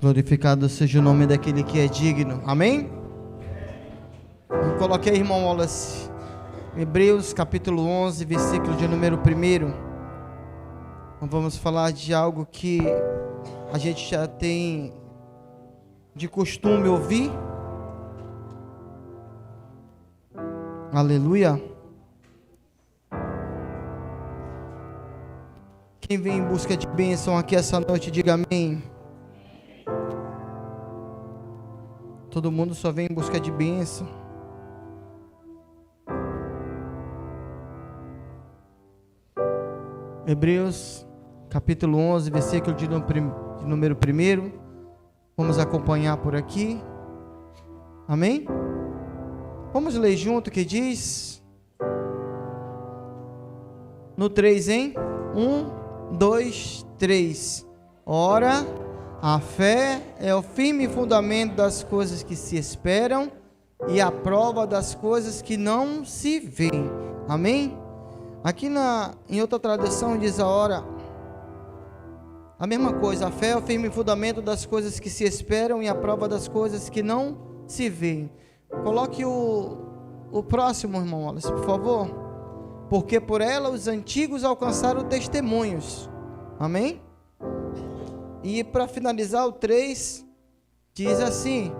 Glorificado seja o nome daquele que é digno. Amém? Eu coloquei, irmão Wallace, Hebreus capítulo 11, versículo de número 1. Vamos falar de algo que a gente já tem de costume ouvir. Aleluia. Quem vem em busca de bênção aqui essa noite, diga amém. Todo mundo só vem em busca de bênção. Hebreus capítulo 11, versículo de número 1. Vamos acompanhar por aqui. Amém? Vamos ler junto o que diz. No 3, hein? 1, 2, 3. Ora, a fé é o firme fundamento das coisas que se esperam e a prova das coisas que não se veem. Amém? Aqui em outra tradução diz a mesma coisa. A fé é o firme fundamento das coisas que se esperam e a prova das coisas que não se veem. Coloque o próximo, irmão Wallace, por favor. Porque por ela os antigos alcançaram testemunhos. Amém? E para finalizar o 3, diz assim: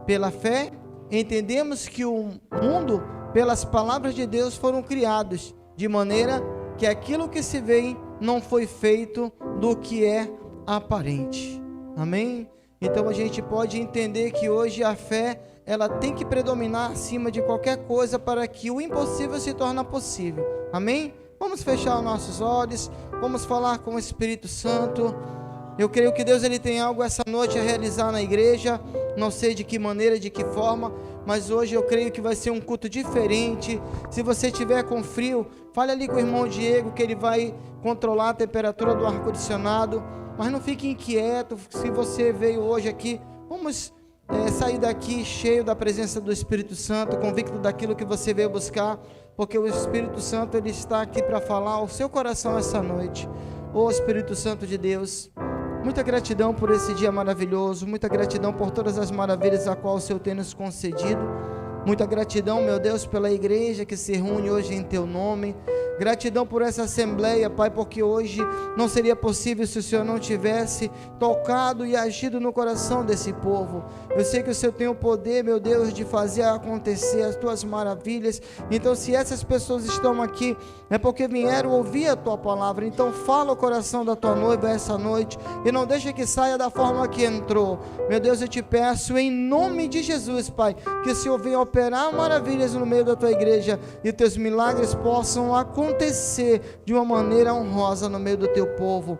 pela fé entendemos que o mundo pelas palavras de Deus foram criados, de maneira que aquilo que se vê não foi feito do que é aparente. Amém? Então a gente pode entender que hoje a fé, ela tem que predominar acima de qualquer coisa para que o impossível se torne possível. Amém? Vamos fechar os nossos olhos, vamos falar com o Espírito Santo. Eu creio que Deus ele tem algo essa noite a realizar na igreja, não sei de que maneira, de que forma, mas hoje eu creio que vai ser um culto diferente. Se você tiver com frio, fale ali com o irmão Diego, que ele vai controlar a temperatura do ar-condicionado, mas não fique inquieto. Se você veio hoje aqui, vamos sair daqui cheio da presença do Espírito Santo, convicto daquilo que você veio buscar, porque o Espírito Santo ele está aqui para falar ao seu coração essa noite. Ô Espírito Santo de Deus, muita gratidão por esse dia maravilhoso, muita gratidão por todas as maravilhas a qual o Senhor tem nos concedido, muita gratidão, meu Deus, pela igreja que se reúne hoje em Teu nome, gratidão por essa assembleia, Pai, porque hoje não seria possível se o Senhor não tivesse tocado e agido no coração desse povo. Eu sei que o Senhor tem o poder, meu Deus, de fazer acontecer as Tuas maravilhas. Então, se essas pessoas estão aqui, é porque vieram ouvir a Tua palavra. Então, fala o coração da Tua noiva essa noite e não deixa que saia da forma que entrou. Meu Deus, eu te peço em nome de Jesus, Pai, que o Senhor venha operar maravilhas no meio da Tua igreja e Teus milagres possam acontecer de uma maneira honrosa no meio do Teu povo.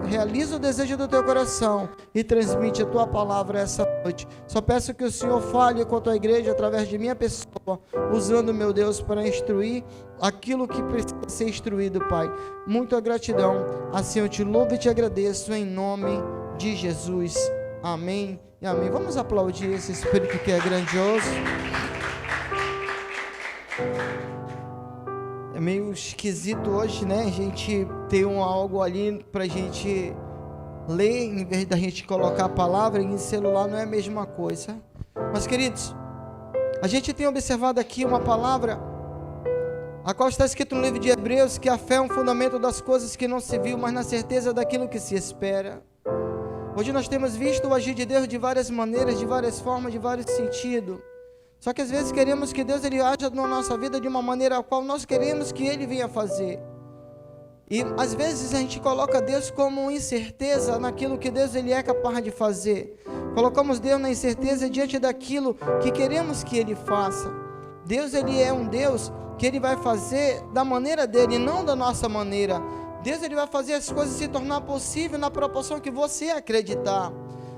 Realiza o desejo do Teu coração e transmite a Tua palavra essa noite. Só peço que o Senhor fale com a Tua igreja através de minha pessoa, usando, meu Deus, para instruir aquilo que precisa ser instruído, Pai. Muita gratidão. Assim eu te louvo e te agradeço em nome de Jesus. Amém e amém. Vamos aplaudir esse Espírito que é grandioso. É meio esquisito hoje, né? A gente tem algo ali pra gente ler, em vez da gente colocar a palavra em celular, não é a mesma coisa. Mas, queridos, a gente tem observado aqui uma palavra, a qual está escrito no livro de Hebreus, que a fé é um fundamento das coisas que não se viu, mas na certeza daquilo que se espera. Hoje nós temos visto o agir de Deus de várias maneiras, de várias formas, de vários sentidos. Só que às vezes queremos que Deus ele haja na nossa vida de uma maneira a qual nós queremos que Ele venha fazer. E às vezes a gente coloca Deus como incerteza naquilo que Deus ele é capaz de fazer. Colocamos Deus na incerteza diante daquilo que queremos que Ele faça. Deus ele é um Deus que Ele vai fazer da maneira dEle, não da nossa maneira. Deus ele vai fazer as coisas se tornar possível na proporção que você acreditar.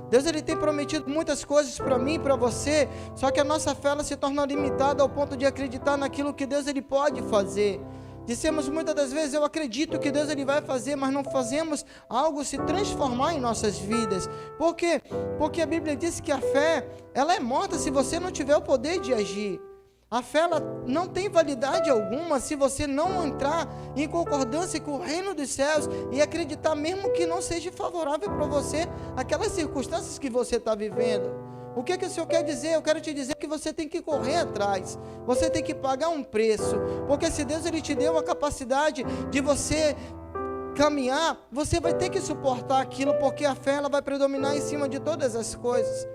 Deus ele tem prometido muitas coisas para mim e para você, só que a nossa fé ela se torna limitada ao ponto de acreditar naquilo que Deus ele pode fazer. Dissemos muitas das vezes, eu acredito que Deus ele vai fazer, mas não fazemos algo se transformar em nossas vidas. Por quê? Porque a Bíblia diz que a fé, ela é morta se você não tiver o poder de agir. A fé ela não tem validade alguma se você não entrar em concordância com o reino dos céus e acreditar mesmo que não seja favorável para você aquelas circunstâncias que você está vivendo. O que o Senhor quer dizer? Eu quero te dizer que você tem que correr atrás, você tem que pagar um preço, porque se Deus ele te deu a capacidade de você caminhar, você vai ter que suportar aquilo, porque a fé ela vai predominar em cima de todas as coisas.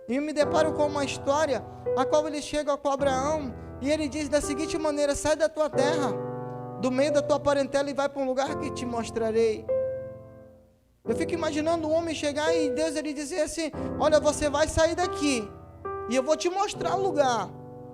E eu me deparo com uma história, a qual ele chega com Abraão, e ele diz da seguinte maneira: sai da tua terra, do meio da tua parentela, e vai para um lugar que te mostrarei. Eu fico imaginando o homem chegar e Deus ele dizer assim: olha, você vai sair daqui, e eu vou te mostrar o lugar.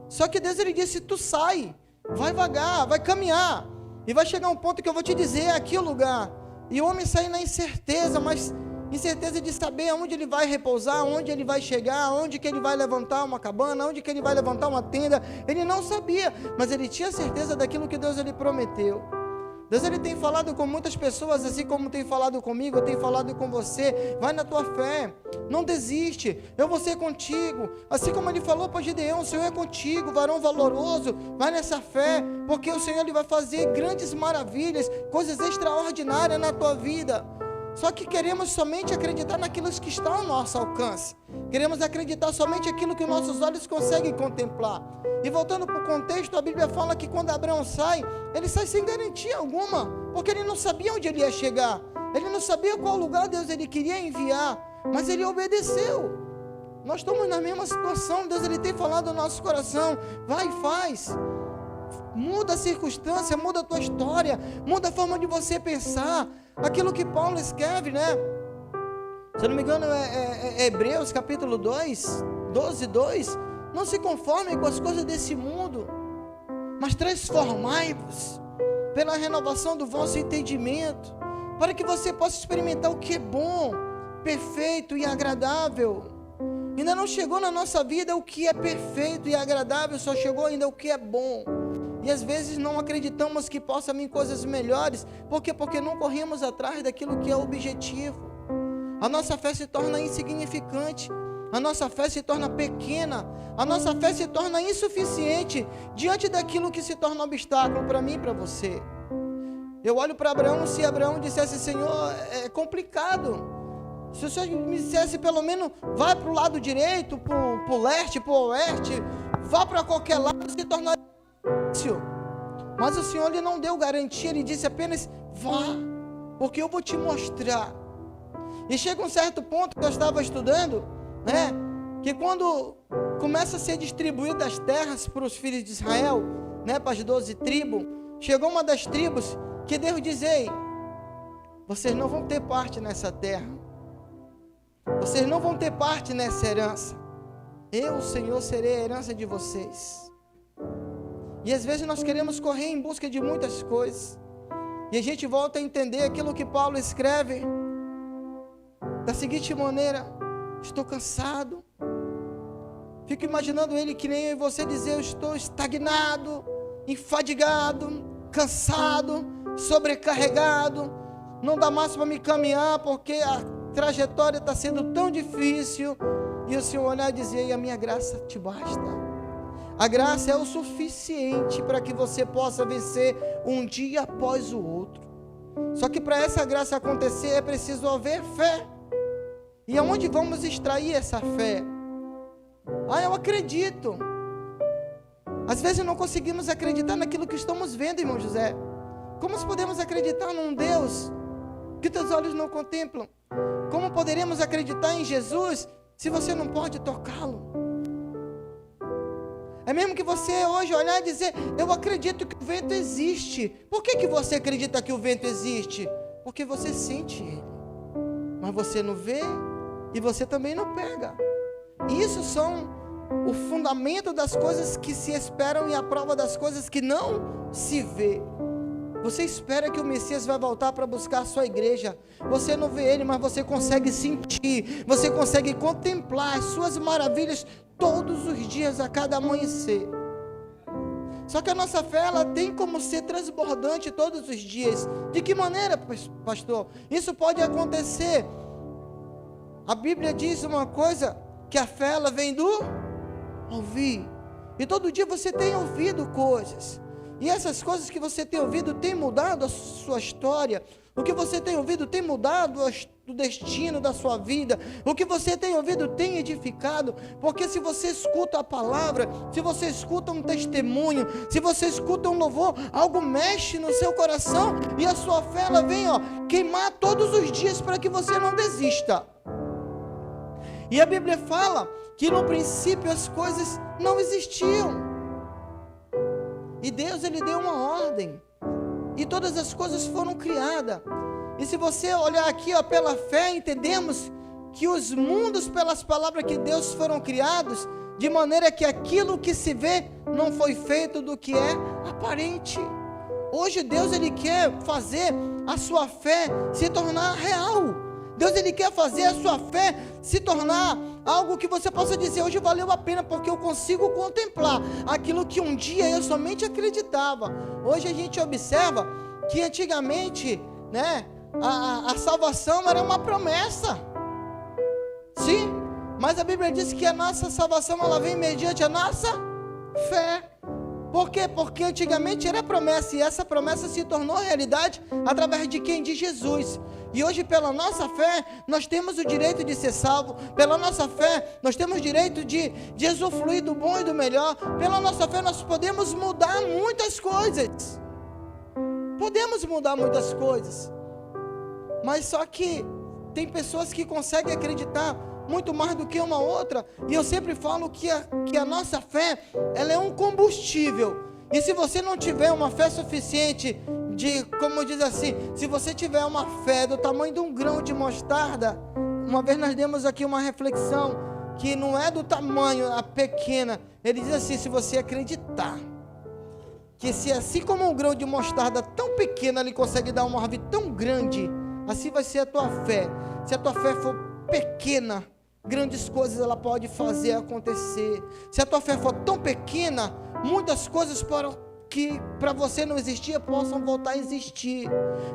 Só que Deus ele disse: tu sai, vai vagar, vai caminhar, e vai chegar um ponto que eu vou te dizer, aqui é o lugar. E o homem sai na incerteza, mas incerteza de saber aonde ele vai repousar, onde ele vai chegar, onde que ele vai levantar uma cabana, onde que ele vai levantar uma tenda. Ele não sabia, mas ele tinha certeza daquilo que Deus ele prometeu. Deus ele tem falado com muitas pessoas, assim como tem falado comigo, tem falado com você. Vai na tua fé, não desiste, eu vou ser contigo. Assim como ele falou para Gideão: o Senhor é contigo, varão valoroso. Vai nessa fé, porque o Senhor ele vai fazer grandes maravilhas, coisas extraordinárias na tua vida. Só que queremos somente acreditar naquilo que está ao nosso alcance. Queremos acreditar somente aquilo que nossos olhos conseguem contemplar. E voltando para o contexto, a Bíblia fala que quando Abraão sai, ele sai sem garantia alguma, porque ele não sabia onde ele ia chegar. Ele não sabia qual lugar Deus ele queria enviar, mas ele obedeceu. Nós estamos na mesma situação. Deus ele tem falado no nosso coração: vai e faz. Muda a circunstância, muda a tua história, muda a forma de você pensar. Aquilo que Paulo escreve, né? Se eu não me engano é Hebreus capítulo 2, 12:2. Não se conformem com as coisas desse mundo, mas transformai-vos pela renovação do vosso entendimento, para que você possa experimentar o que é bom, perfeito e agradável. Ainda não chegou na nossa vida o que é perfeito e agradável, só chegou ainda o que é bom. E às vezes não acreditamos que possa vir coisas melhores. Por quê? Porque não corremos atrás daquilo que é o objetivo. A nossa fé se torna insignificante, a nossa fé se torna pequena, a nossa fé se torna insuficiente diante daquilo que se torna obstáculo para mim e para você. Eu olho para Abraão, se Abraão dissesse: Senhor, é complicado. Se o Senhor me dissesse pelo menos vai para o lado direito, para o leste, para o oeste, vá para qualquer lado, se tornaria difícil. Mas o Senhor ele não deu garantia, ele disse apenas: vá, porque eu vou te mostrar. E chega um certo ponto que eu estava estudando, né, que quando começa a ser distribuídas as terras para os filhos de Israel, né, para as 12 tribos, chegou uma das tribos que Deus diz: ei, vocês não vão ter parte nessa terra, vocês não vão ter parte nessa herança, eu, o Senhor, serei a herança de vocês. E às vezes nós queremos correr em busca de muitas coisas, e a gente volta a entender aquilo que Paulo escreve da seguinte maneira: estou cansado. Fico imaginando ele que nem eu e você dizer: eu estou estagnado, enfadigado, cansado, sobrecarregado, não dá mais para me caminhar porque a trajetória está sendo tão difícil. E o Senhor olhar e dizer: a minha graça te basta. A graça é o suficiente para que você possa vencer um dia após o outro. Só que para essa graça acontecer é preciso haver fé. E aonde vamos extrair essa fé? Eu acredito. Às vezes não conseguimos acreditar naquilo que estamos vendo, irmão José. Como podemos acreditar num Deus que teus olhos não contemplam? Como poderemos acreditar em Jesus se você não pode tocá-lo? É mesmo que você hoje olhar e dizer: eu acredito que o vento existe. Por que você acredita que o vento existe? Porque você sente ele, mas você não vê e você também não pega. Isso são o fundamento das coisas que se esperam e a prova das coisas que não se vê. Você espera que o Messias vai voltar para buscar a sua igreja. Você não vê ele, mas você consegue sentir, você consegue contemplar as suas maravilhas todos os dias, a cada amanhecer. Só que a nossa fé, ela tem como ser transbordante todos os dias. De que maneira, pastor? Isso pode acontecer. A Bíblia diz uma coisa, que a fé, ela vem do ouvir. E todo dia você tem ouvido coisas. E essas coisas que você tem ouvido tem mudado a sua história. O que você tem ouvido tem mudado o destino da sua vida. O que você tem ouvido tem edificado. Porque se você escuta a palavra, se você escuta um testemunho, se você escuta um louvor, algo mexe no seu coração. E a sua fé, ela vem, queimar todos os dias para que você não desista. E a Bíblia fala que no princípio as coisas não existiam. E Deus, Ele deu uma ordem. E todas as coisas foram criadas. E se você olhar aqui, pela fé, entendemos que os mundos, pelas palavras que Deus foram criados, de maneira que aquilo que se vê não foi feito do que é aparente. Hoje Deus, Ele quer fazer a sua fé se tornar real. Deus, Ele quer fazer a sua fé se tornar algo que você possa dizer, hoje valeu a pena, porque eu consigo contemplar aquilo que um dia eu somente acreditava. Hoje a gente observa que antigamente, a salvação era uma promessa. Sim, mas a Bíblia diz que a nossa salvação, ela vem mediante a nossa fé. Por quê? Porque antigamente era promessa, e essa promessa se tornou realidade através de quem? De Jesus. E hoje, pela nossa fé, nós temos o direito de ser salvo. Pela nossa fé, nós temos o direito de usufruir do bom e do melhor. Pela nossa fé, nós podemos mudar muitas coisas. Podemos mudar muitas coisas. Mas só que tem pessoas que conseguem acreditar muito mais do que uma outra. E eu sempre falo que a nossa fé, ela é um combustível. E se você não tiver uma fé suficiente, como diz assim, se você tiver uma fé do tamanho de um grão de mostarda, uma vez nós demos aqui uma reflexão, que não é do tamanho, a pequena, ele diz assim, se você acreditar, que se assim como um grão de mostarda tão pequena, ele consegue dar uma árvore tão grande, assim vai ser a tua fé. Se a tua fé for pequena, grandes coisas ela pode fazer acontecer. Se a tua fé for tão pequena, muitas coisas que para você não existia, possam voltar a existir.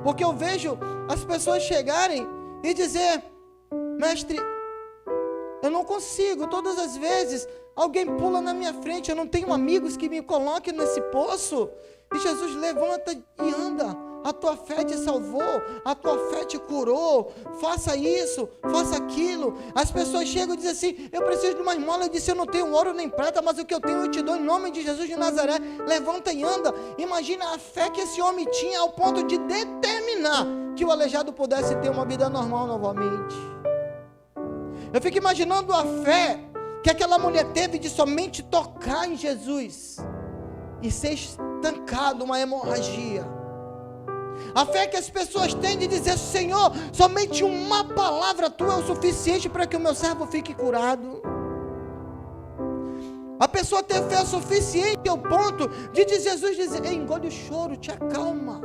Porque eu vejo as pessoas chegarem e dizer, mestre, eu não consigo, todas as vezes alguém pula na minha frente, eu não tenho amigos que me coloquem nesse poço. E Jesus, levanta e anda. A tua fé te salvou, a tua fé te curou, faça isso, faça aquilo. As pessoas chegam e dizem assim, eu preciso de uma esmola. Eu disse, eu não tenho ouro nem prata, mas o que eu tenho eu te dou em nome de Jesus de Nazaré. Levanta e anda. Imagina a fé que esse homem tinha ao ponto de determinar que o aleijado pudesse ter uma vida normal novamente. Eu fico imaginando a fé que aquela mulher teve de somente tocar em Jesus e ser estancado uma hemorragia. A fé que as pessoas têm de dizer, Senhor, somente uma palavra tua é o suficiente para que o meu servo fique curado. A pessoa ter fé suficiente ao ponto de Jesus dizer, engole o choro, te acalma.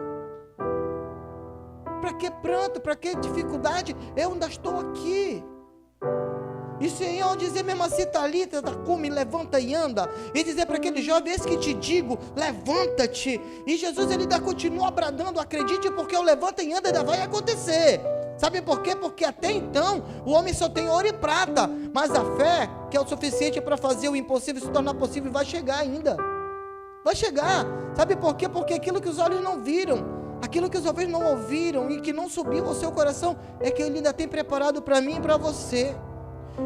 Para que pranto, para que dificuldade? Eu ainda estou aqui. E Senhor dizer mesmo assim, Talita, Tacumi, levanta e anda. E dizer para aquele jovem, esse que te digo, levanta-te. E Jesus, ele ainda continua bradando, acredite, porque o levanta e anda ainda vai acontecer. Sabe por quê? Porque até então, o homem só tem ouro e prata. Mas a fé, que é o suficiente para fazer o impossível se tornar possível, vai chegar ainda. Vai chegar. Sabe por quê? Porque aquilo que os olhos não viram, aquilo que os ouvidos não ouviram e que não subiu ao seu coração, é que ele ainda tem preparado para mim e para você.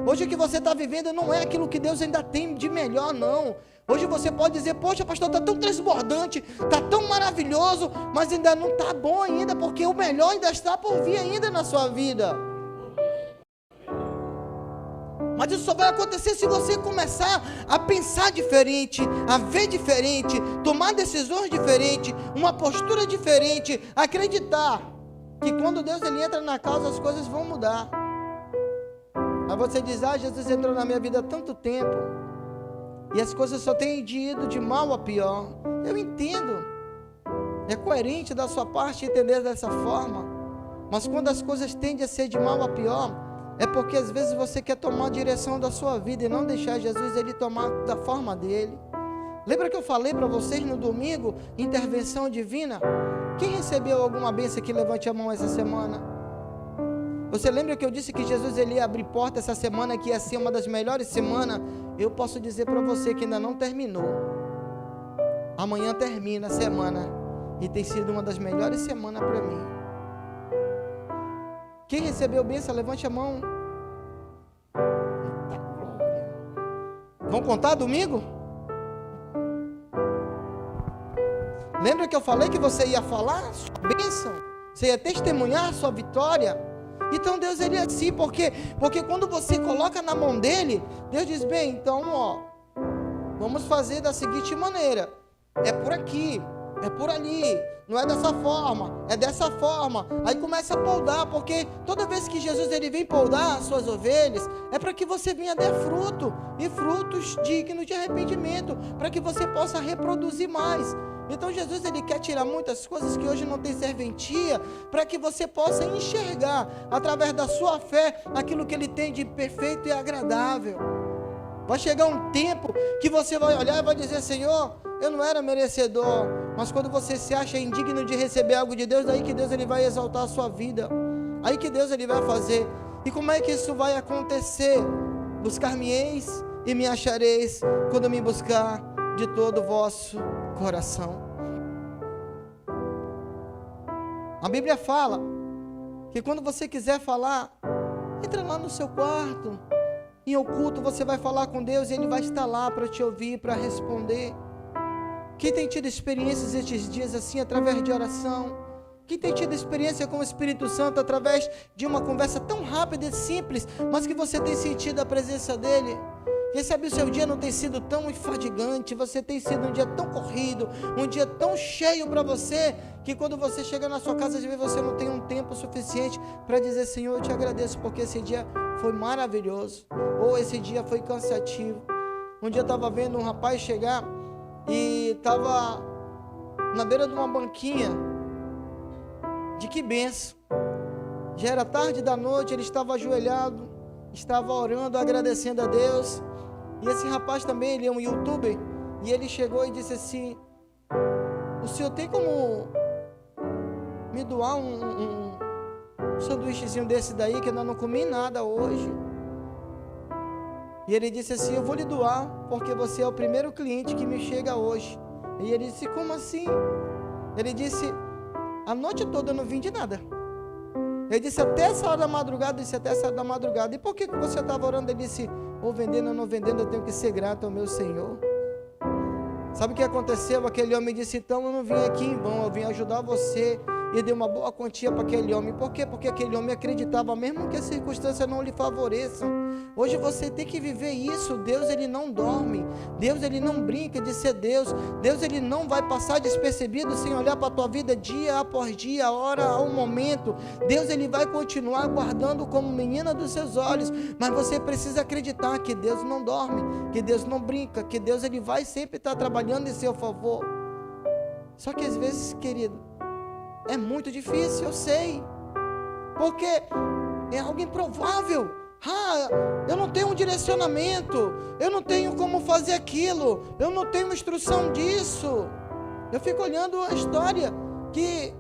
Hoje o que você está vivendo não é aquilo que Deus ainda tem de melhor, não. Hoje você pode dizer, poxa pastor, está tão transbordante, está tão maravilhoso, mas ainda não está bom ainda, porque o melhor ainda está por vir ainda na sua vida. Mas isso só vai acontecer se você começar a pensar diferente, a ver diferente, tomar decisões diferentes, uma postura diferente, acreditar que quando Deus ele entra na causa, as coisas vão mudar. Aí você diz, Jesus entrou na minha vida há tanto tempo, e as coisas só têm ido de mal a pior. Eu entendo, é coerente da sua parte entender dessa forma, mas quando as coisas tendem a ser de mal a pior, é porque às vezes você quer tomar a direção da sua vida e não deixar Jesus ele tomar da forma dele. Lembra que eu falei para vocês no domingo, intervenção divina? Quem recebeu alguma bênção que levante a mão essa semana? Você lembra que eu disse que Jesus ele ia abrir porta essa semana, que ia ser uma das melhores semanas? Eu posso dizer para você que ainda não terminou. Amanhã termina a semana e tem sido uma das melhores semanas para mim. Quem recebeu bênção, levante a mão. Eita glória. Vamos contar domingo? Lembra que eu falei que você ia falar sua bênção? Você ia testemunhar sua vitória? Então Deus ele é assim, porque quando você coloca na mão dele, Deus diz, bem, então vamos fazer da seguinte maneira, é por aqui, é por ali, não é dessa forma, é dessa forma. Aí começa a poldar, porque toda vez que Jesus ele vem poldar as suas ovelhas, é para que você venha dar fruto, e frutos dignos de arrependimento, para que você possa reproduzir mais. Então Jesus ele quer tirar muitas coisas que hoje não tem serventia, para que você possa enxergar através da sua fé aquilo que ele tem de perfeito e agradável. Vai chegar um tempo que você vai olhar e vai dizer, Senhor, eu não era merecedor, mas quando você se acha indigno de receber algo de Deus, daí que Deus ele vai exaltar a sua vida, aí que Deus ele vai fazer. E como é que isso vai acontecer? Buscar-me-eis e me achareis, quando me buscar de todo o vosso coração. A Bíblia fala que quando você quiser falar, entra lá no seu quarto, em oculto você vai falar com Deus e Ele vai estar lá para te ouvir, para responder. Quem tem tido experiências estes dias assim, através de oração? Quem tem tido experiência com o Espírito Santo através de uma conversa tão rápida e simples, mas que você tem sentido a presença dEle? Quem sabe o seu dia não tem sido tão enfadigante, você tem sido um dia tão corrido, um dia tão cheio para você, que quando você chega na sua casa, às vezes você não tem um tempo suficiente para dizer, Senhor, eu te agradeço, porque esse dia foi maravilhoso, ou esse dia foi cansativo. Um dia eu estava vendo um rapaz chegar, e estava na beira de uma banquinha, de que benção, já era tarde da noite, ele estava ajoelhado, estava orando, agradecendo a Deus. E esse rapaz também, ele é um youtuber, e ele chegou e disse assim, o senhor tem como me doar um sanduíchezinho desse daí, que eu ainda não comi nada hoje? E ele disse assim, eu vou lhe doar, porque você é o primeiro cliente que me chega hoje. E ele disse, como assim? Ele disse, a noite toda eu não vim de nada. Ele disse, até essa hora da madrugada. Eu disse, até essa hora da madrugada. E por que você estava orando? Ele disse, ou vendendo ou não vendendo, eu tenho que ser grato ao meu Senhor. Sabe o que aconteceu? Aquele homem disse, então eu não vim aqui em vão, eu vim ajudar você. E deu uma boa quantia para aquele homem. Por quê? Porque aquele homem acreditava, mesmo que as circunstâncias não lhe favoreçam. Hoje você tem que viver isso. Deus ele não dorme, Deus ele não brinca de ser Deus. Deus ele não vai passar despercebido sem olhar para a tua vida dia após dia, hora ao momento. Deus ele vai continuar guardando como menina dos seus olhos, mas você precisa acreditar que Deus não dorme, que Deus não brinca, que Deus ele vai sempre estar trabalhando em seu favor. Só que às vezes, querido, é muito difícil, eu sei, porque é algo improvável. Eu não tenho um direcionamento, eu não tenho como fazer aquilo, eu não tenho instrução disso. Eu fico olhando a história que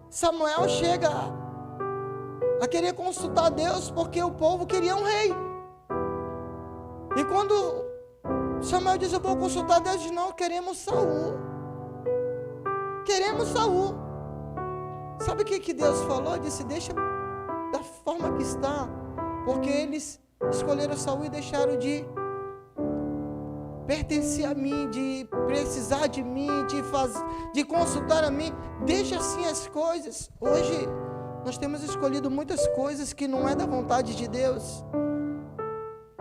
Samuel chega a querer consultar Deus, porque o povo queria um rei. E quando Samuel diz, eu vou consultar Deus, diz, não, queremos Saul. Queremos Saul. Sabe o que Deus falou? Disse, deixa da forma que está, porque eles escolheram Saul e deixaram de pertencer a mim, de precisar de mim, de consultar a mim. Deixa assim as coisas. Hoje nós temos escolhido muitas coisas que não é da vontade de Deus,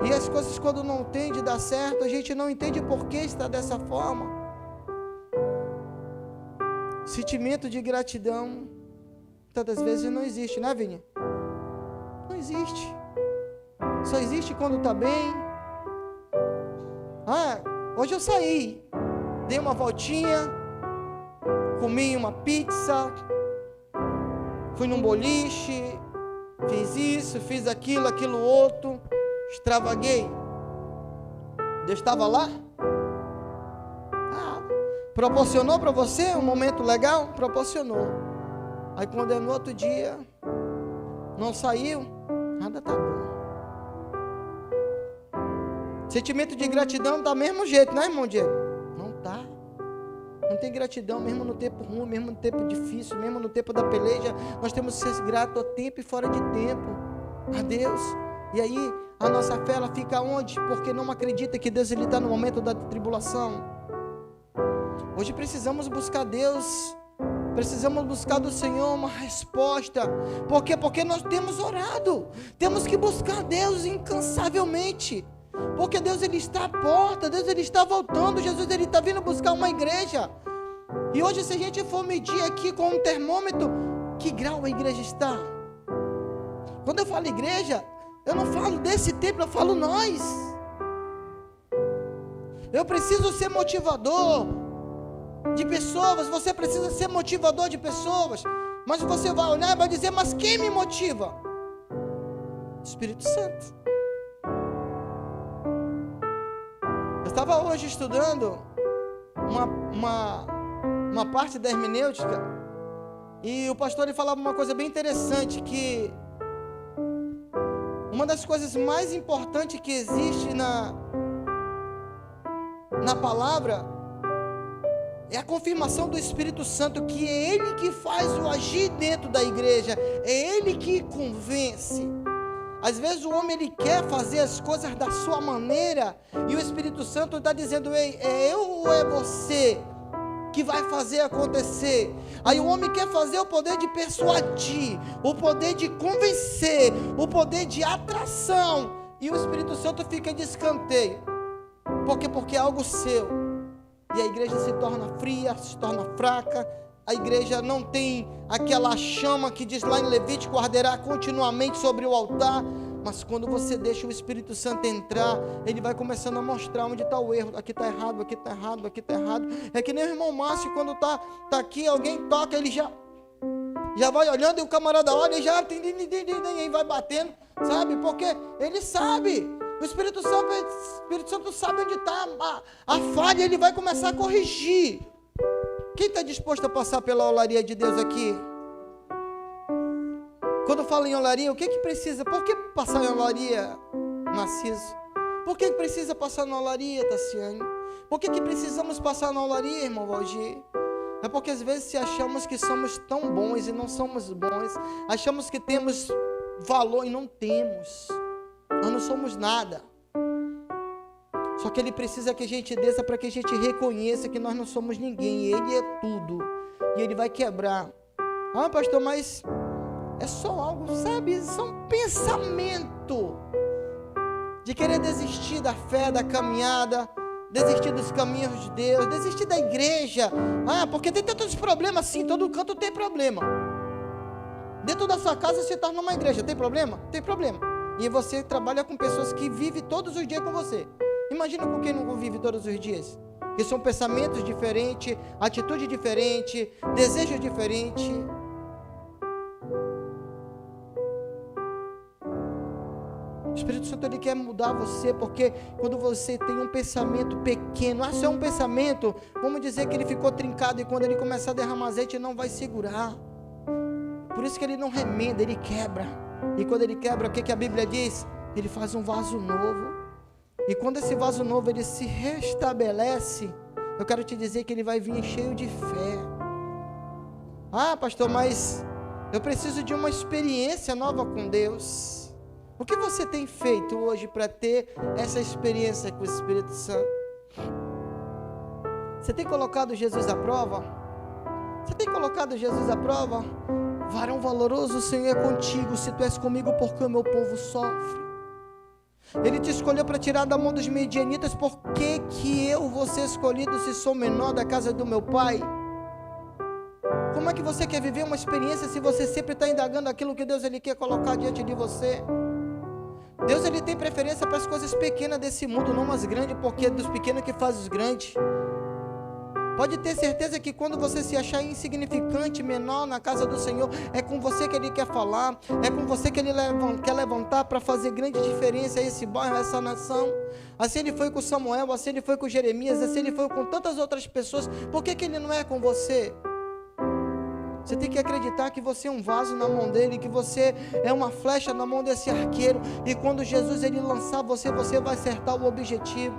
e as coisas quando não tem de dar certo, a gente não entende por que está dessa forma. Sentimento de gratidão tantas vezes não existe, né, Vinha? Não existe. Só existe quando está bem. Hoje eu saí, dei uma voltinha, comi uma pizza, fui num boliche, fiz isso, fiz aquilo, aquilo outro, extravaguei. Deus estava lá? Proporcionou para você um momento legal? Proporcionou. Aí quando é no outro dia, não saiu, Nada está bom. Sentimento de gratidão do mesmo jeito, né, irmão Diego? Não tá. Não tem gratidão, mesmo no tempo ruim, mesmo no tempo difícil, mesmo no tempo da peleja. Nós temos que ser gratos a tempo e fora de tempo a Deus. E aí a nossa fé ela fica onde? Porque não acredita que Deus está no momento da tribulação. Hoje precisamos buscar Deus. Precisamos buscar do Senhor uma resposta. Por quê? Porque nós temos orado. Temos que buscar Deus incansavelmente. Porque Deus ele está à porta. Deus ele está voltando. Jesus ele está vindo buscar uma igreja. E hoje se a gente for medir aqui com um termômetro, que grau a igreja está? Quando eu falo igreja, eu não falo desse templo, eu falo nós. Eu preciso ser motivador de pessoas, você precisa ser motivador de pessoas, mas você vai olhar e vai dizer, mas quem me motiva? Espírito Santo. Eu estava hoje estudando uma parte da hermenêutica, e o pastor ele falava uma coisa bem interessante, que uma das coisas mais importantes que existe na palavra é a confirmação do Espírito Santo, que é Ele que faz o agir dentro da igreja, é Ele que convence. Às vezes o homem ele quer fazer as coisas da sua maneira, e o Espírito Santo está dizendo, ei, é eu ou é você que vai fazer acontecer? Aí o homem quer fazer o poder de persuadir, o poder de convencer, o poder de atração, e o Espírito Santo fica de escanteio. Por quê? Porque é algo seu. E a igreja se torna fria, se torna fraca. A igreja não tem aquela chama que diz lá em Levítico, arderá continuamente sobre o altar. Mas quando você deixa o Espírito Santo entrar, ele vai começando a mostrar onde está o erro. Aqui está errado, aqui está errado, aqui está errado. É que nem o irmão Márcio, quando está aqui, alguém toca, ele já vai olhando, e o camarada olha e já e vai batendo, sabe? Porque ele sabe. O Espírito Santo sabe onde está a falha, ele vai começar a corrigir. Quem está disposto a passar pela olaria de Deus aqui? Quando fala em olaria, o que precisa? Por que passar em olaria, Narciso? Por que precisa passar na olaria, Tassiane? Por que precisamos passar na olaria, irmão Valdir? É porque às vezes se achamos que somos tão bons e não somos bons. Achamos que temos valor e não temos. Nós não somos nada. Só que ele precisa que a gente desça para que a gente reconheça que nós não somos ninguém. Ele é tudo. E ele vai quebrar. Ah, pastor, mas é só algo, sabe? Só um pensamento de querer desistir da fé, da caminhada, desistir dos caminhos de Deus, desistir da igreja. Ah, porque tem tantos problemas, sim, todo canto tem problema. Dentro da sua casa se torna uma igreja, tem problema? Tem problema. E você trabalha com pessoas que vivem todos os dias com você. Imagina com quem não convive todos os dias. Que são pensamentos diferentes, atitude diferente, desejo diferente. O Espírito Santo ele quer mudar você, porque quando você tem um pensamento pequeno, se é um pensamento, vamos dizer que ele ficou trincado, e quando ele começar a derramar azeite, ele não vai segurar. Por isso que ele não remenda, ele quebra. E quando ele quebra, o que a Bíblia diz? Ele faz um vaso novo. E quando esse vaso novo ele se restabelece, eu quero te dizer que ele vai vir cheio de fé. Ah, pastor, mas eu preciso de uma experiência nova com Deus. O que você tem feito hoje para ter essa experiência com o Espírito Santo? Você tem colocado Jesus à prova? Você tem colocado Jesus à prova? Varão valoroso, o Senhor é contigo. Se tu és comigo, porque o meu povo sofre. Ele te escolheu para tirar da mão dos medianitas. Por que eu vou ser escolhido se sou menor da casa do meu pai? Como é que você quer viver uma experiência se você sempre está indagando aquilo que Deus ele quer colocar diante de você? Deus ele tem preferência para as coisas pequenas desse mundo, não as grandes, porque é dos pequenos que faz os grandes. Pode ter certeza que quando você se achar insignificante, menor na casa do Senhor, é com você que Ele quer falar, é com você que Ele quer levantar para fazer grande diferença a esse bairro, a essa nação. Assim Ele foi com Samuel, assim Ele foi com Jeremias, assim Ele foi com tantas outras pessoas. Por que Ele não é com você? Você tem que acreditar que você é um vaso na mão dele, que você é uma flecha na mão desse arqueiro, e quando Jesus ele lançar você, você vai acertar o objetivo.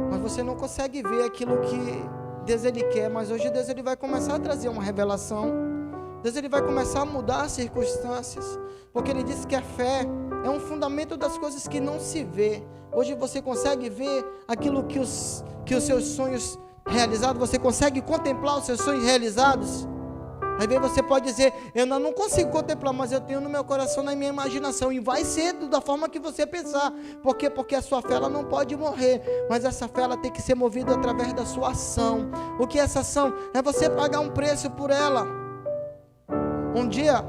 Mas você não consegue ver aquilo que Deus ele quer, mas hoje Deus ele vai começar a trazer uma revelação. Deus ele vai começar a mudar as circunstâncias, porque ele disse que a fé é um fundamento das coisas que não se vê. Hoje você consegue ver aquilo que os seus sonhos realizados, você consegue contemplar os seus sonhos realizados. Às vezes você pode dizer, eu não consigo contemplar, mas eu tenho no meu coração, na minha imaginação, e vai ser da forma que você pensar. Por quê? Porque a sua fé ela não pode morrer, mas essa fé ela tem que ser movida através da sua ação. O que é essa ação? É você pagar um preço por ela. Um dia,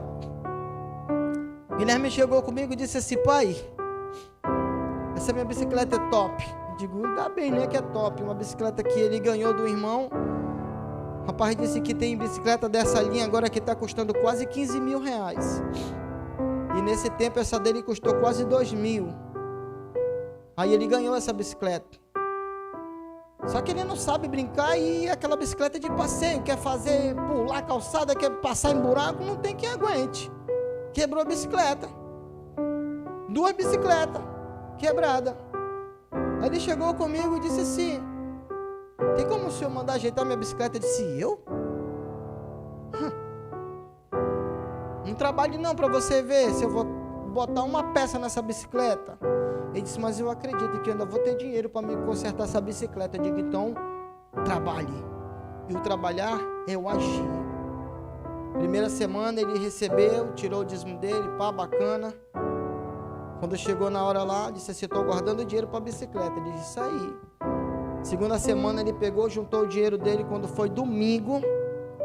Guilherme chegou comigo e disse assim, pai, essa minha bicicleta é top. Eu digo, ainda bem, né, que é top. Uma bicicleta que ele ganhou do irmão. O rapaz disse que tem bicicleta dessa linha agora que está custando quase 15 mil reais. E nesse tempo essa dele custou quase 2 mil. Aí ele ganhou essa bicicleta. Só que ele não sabe brincar e aquela bicicleta de passeio, quer fazer, pular calçada, quer passar em buraco, não tem quem aguente. Quebrou a bicicleta. 2 bicicletas quebradas. Aí ele chegou comigo e disse assim, tem como o senhor mandar ajeitar minha bicicleta? Eu disse, eu? Não trabalhe não para você ver se eu vou botar uma peça nessa bicicleta. Ele disse, mas eu acredito que eu ainda vou ter dinheiro para me consertar essa bicicleta. Eu digo, então, trabalhe. E o trabalhar é o agir. Primeira semana ele recebeu, tirou o dízimo dele, pá, bacana. Quando chegou na hora lá, disse assim, estou guardando dinheiro para a bicicleta. Ele disse, isso aí. Segunda semana ele pegou, juntou o dinheiro dele. Quando foi domingo,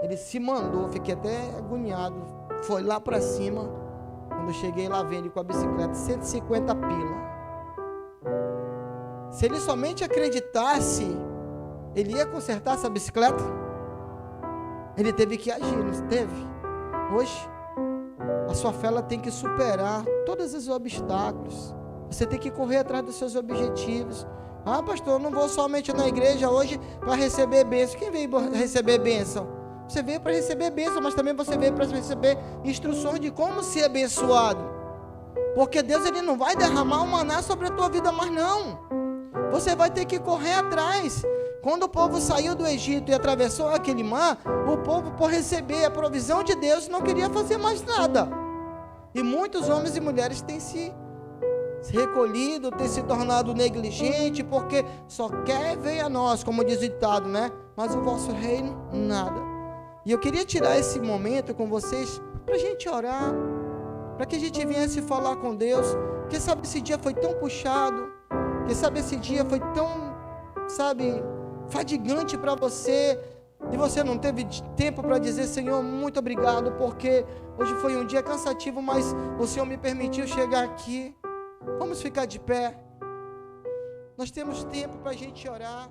ele se mandou, fiquei até agoniado. Foi lá para cima. Quando eu cheguei lá, vem ele com a bicicleta, 150 pila. Se ele somente acreditasse, ele ia consertar essa bicicleta? Ele teve que agir, não teve? Hoje, a sua fé ela tem que superar todos os obstáculos. Você tem que correr atrás dos seus objetivos. Ah, pastor, eu não vou somente na igreja hoje para receber bênção. Quem veio receber bênção? Você veio para receber bênção, mas também você veio para receber instruções de como ser abençoado. Porque Deus ele não vai derramar o maná sobre a tua vida mais não. Você vai ter que correr atrás. Quando o povo saiu do Egito e atravessou aquele mar, o povo, por receber a provisão de Deus, não queria fazer mais nada. E muitos homens e mulheres têm se recolhido, têm se tornado negligente, porque só quer ver a nós, como diz o ditado, né? Mas o vosso reino, nada. E eu queria tirar esse momento com vocês, para a gente orar, para que a gente viesse falar com Deus. Quem sabe esse dia foi tão puxado, quem sabe esse dia foi tão, fadigante para você, e você não teve tempo para dizer, Senhor, muito obrigado, porque hoje foi um dia cansativo, mas o Senhor me permitiu chegar aqui. Vamos ficar de pé. Nós temos tempo para a gente orar.